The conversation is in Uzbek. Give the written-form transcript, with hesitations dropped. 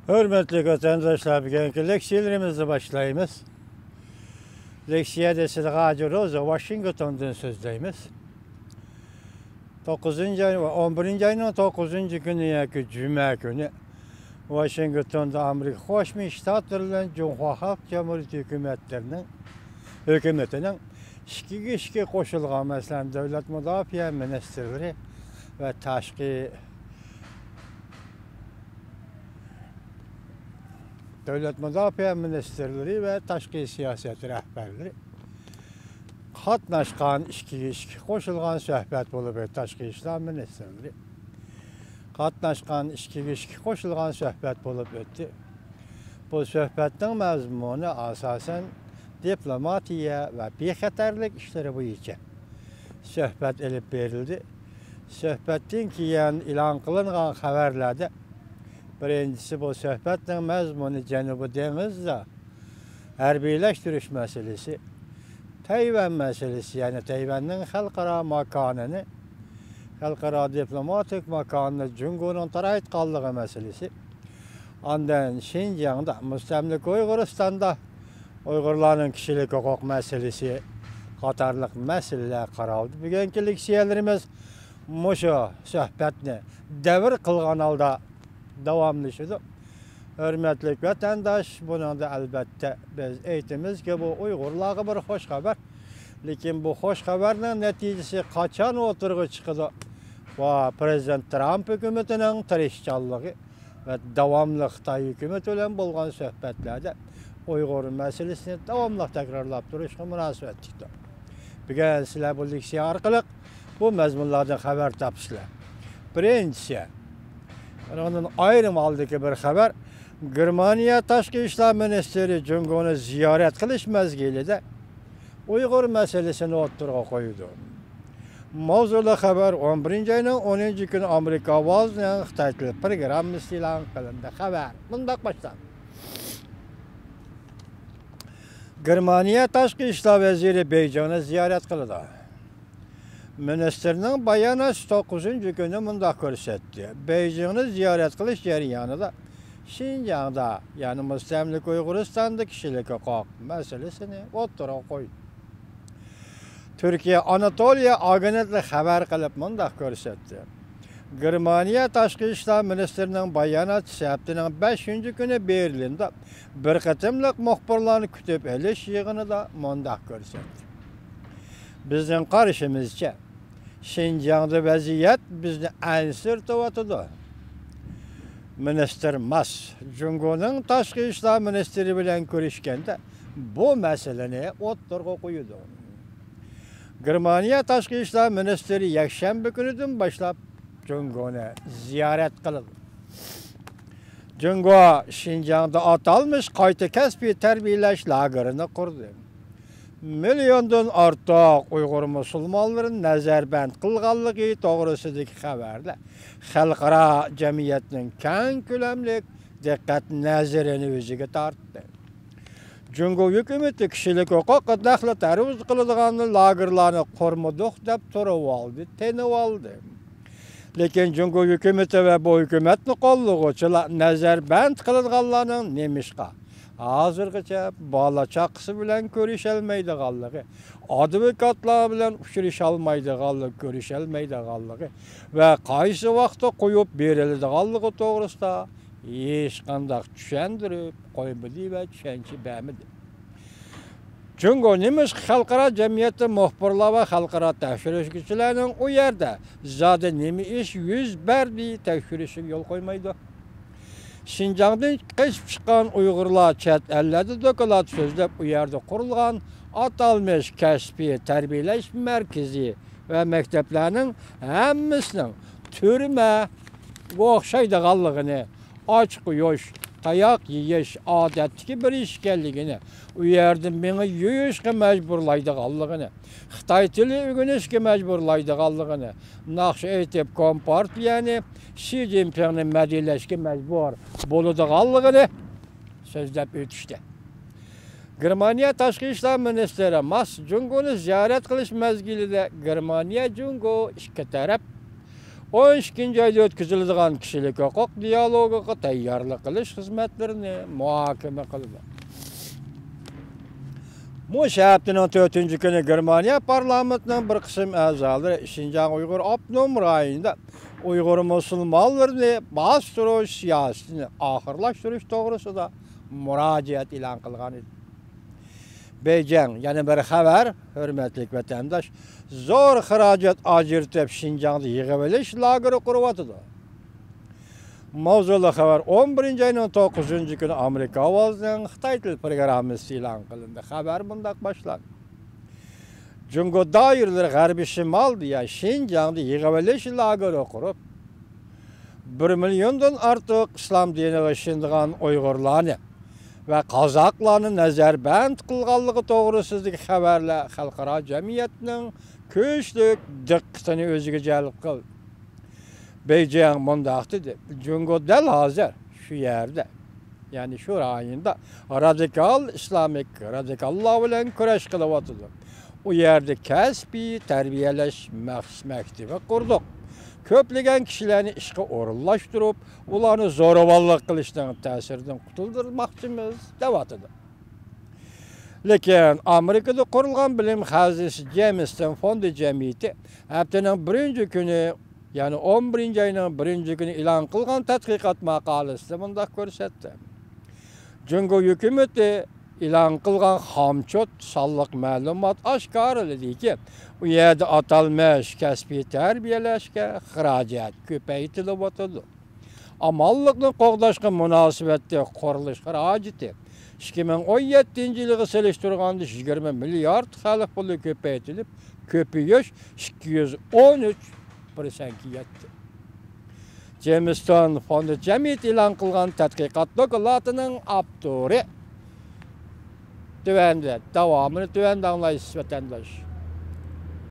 Hürmetli vatandaşlar, bugünkü leksiyalarımızı başlayımız. Leksiya desek Hacı Roza, Washington'dan sözleyimiz. 11. ayının 9. günü Cuma günü Washington'da Amerika Qo'shma Shtatlarning Jumhur Xalq Jamhuriyati hükümetinin ishga qo'shilgan, masalan, davlat mudofaa ministrlari ve tashqi Devlet Müdafaa Ministerleri ve Tashqi Siyaset Rəhbərləri qatnaşqan, ishga qo'shilgan söhbət bo'lib o'tdi. Tashqi ishlar ministerleri qatnaşqan, ishga qo'shilgan söhbət bo'lib o'tdi. Bu söhbətning mazmuni asosan diplomatiya ve bexatarlik ishlari bo'yicha söhbət elib berildi. Söhbətdən keyin e'lon qilingan xabarlarda birincisi bu söhbətin məzmunu Cənubi Dənizdə hərbiləşdiriş məsələsi, Tayvan məsələsi, yəni Tayvanın xalqara makanını, xalqara diplomatik makanını Cunqurun tarayıtqanlığı məsələsi, ondan Şinjan'da, müstəmlik Uyğuristanda Uyğurların kişilik hüquq məsələsi qatarlıq məsələlər qaraldı. Bugünkü leksiyalarımız muşu söhbətni dəvr qılğan halda davamlaşıdı. Hürmetli vatandaş, bunun da elbette biz eğitimiz ki bu Uygurlarga bir hoş haber. Lakin bu hoş haberinin neticesi kaçan oturgu çıkıdı. Ve Prezident Trump hükümetinin tirişçallığı ve devamlı Xitay hükümeti ile bulgan söhbetlerde Uygur meselesini devamlı tekrarlap duruşa münasebet çıktı. Bugün sizler bu leksiya arkalık bu mezmunlardan haber tapsızlar. Birincisi, onun ayrım aldığı bir haber, Germaniya Tashqi ishlar ministeri Cunqurni ziyorat qilish mezgilida Uygur meselesini o'ttirg'a qo'ydi. Mavzuli xabar 11. ayning 10. kuni Amerika ovozining Xitoy tili programmasi e'lon qilindi. Xabar bundoq boshlanadi. Germaniya Tashqi ishlar vaziri Beyjingni ziyorat qildi. Ministerning bayonoti 9. kuni mundaq ko'rsatdi. Beyjingni ziyorat qilish jarayonida Şinjan'da, yani müstəmlik Uyğuristan'da kişilik hüquq meselesini o'ttirg'a qo'ydi. Türkiye Anatoliya agentliği xabar qilib mundaq ko'rsatdi. Germaniya Tashqi ishlar ministerining bayonoti haftaning 5. kuni Berlinda bir qatimliq muxbirlarni kutib olish yig'inida mundaq ko'rsatdi. Bizning qarashimizcha Şinjan'da vaziyat bizni ansirtiyotidi. Minister Mas, Cunqurning Tashqi ishlar ministeri bilan ko'rishganda bu masalani o'ttirg'a qo'ydi. Germaniya Tashqi ishlar ministeri yakshanba kunidan boshlab Cunqurni ziyorat qildi. Cunqur Şinjan'da atalmış qayta kasbiy tarbiyalash lagerini qurdi. Milyondan ortiq Uygur musulmonlarini nazarband qilganligi to'g'risidagi xabarlar xalqaro jamiyatning keng ko'lamli diqqat nazarini o'ziga tortdi. Cunqur hukumati kishilik huquq daxli taruz qiladigan lagerlarni qurmaduq deb turib oldi, tenib oldi. Lekin Cunqur hukumati va bu hukumatni qo'llovchilar nazarband qiladiganlarning nemishqa hozirgacha bola chaqisi bilan ko'risholmaydiganligi, advokatlar bilan uchrasholmaydiganligi, ko'risholmaydiganligi va qaysi vaqtda qo'yib beriladiganligi to'g'risida hech qanday tushuntirib qo'ymadi va tushuncha bermadi. Cunqur nemish xalqaro jamiyatda muxbirlar va xalqaro tekshiruvchilarning u yerda zodi nima ish yuz berdi tekshirishga yo'l qo'ymaydi. Şinjan'dan qaçıp chiqqan Uyg'urlar chet ellarda doklad so'zlab u yerda qurilgan atalmış kasbiy tarbiyalash markazi va maktablarning hammasining turma o'xshaydiganligini, ochiq yo'sh, tayoq yeyish odatdagi bir ish ekanligini, u yerda meni yeyishga majburlaydiganligini, Xitoy tili o'rganishga majburlaydiganligini, naqsh aytib kompartiyani Xi Jinpingni madhiyalashga majbur bo'ladiganligini so'zlab o'tishdi. Germaniya Tashqi ishlar ministri Mas Cunqurni ziyorat qilish mezgilida Germaniya Cunqur ikki taraf 12 ayda ötküzüldiğen kişilik hukuk diyalogiga tayyorlik qilish xizmatlarini muhokama qildi. Bu haftaning 4-kuni Germaniya parlamentining bir qism a'zolari Şinjan Uyg'ur avtonom rayonida Uyg'ur musulmonlarini bostirish siyosatini oxirlashtirish to'g'risida murojaat e'lon qilgan edi. Beijing yana bir xabar, hurmatli vatandosh, zo'r xarajat ajratib Şinjanda yig'ib olish lageri quryapti. Mavzuli xabar 11 ayning 9-kuni Amerika ovozining Xitoy til programmasi e'lon qilindi. Xabar bunday boshlandi. Jungo doiralari G'arbiy Shimolda Şinjanda yig'ib olish lageri qurib, 1 milliondan ortiq islom diniga ishongan Uyg'urlarni va qozoqlarni nazarband qilganligi to'g'risidagi xabarlar xalqaro jamiyatning kuchli diqqatini o'ziga jalb qildi. Beijing mundaq dedi, Jungo dal hozir shu yerda, ya'ni shu rayonda radikal islomik radikallar bilan kurash qilyapti. U yerda kasbiy tarbiyalash maktabi qurdik. Ko'plagan kishilarni ishga o'rinlashtirib, ularni zo'ravonlik qilishdan ta'siridan qutuldirmoqchimiz deyapti. Lekin Amerikada qurilgan bilim xazinasi Jamestown fondi jamiyati haftaning 1-kuni, ya'ni 11 ayning 1-kuni e'lon qilgan tadqiqot maqolasida bunday ko'rsatdi. Jungo hukumati e'lon qilgan xomchot sonliq ma'lumot oshkoraladiki, u yerda atalmish kasbiy tarbiyalashga xarajat ko'paytiryapti. Amallikni qo'g'dashga munosabatda qurilish xarajati 2017-yilga solishtirganda 20 milliard xalq puli ko'paytirilib, ko'payish 213%ga yetdi. Jamestown fondi jamiyati e'lon qilgan tadqiqot doklatining avtori davomini tuvanda anglaysiz vatandosh.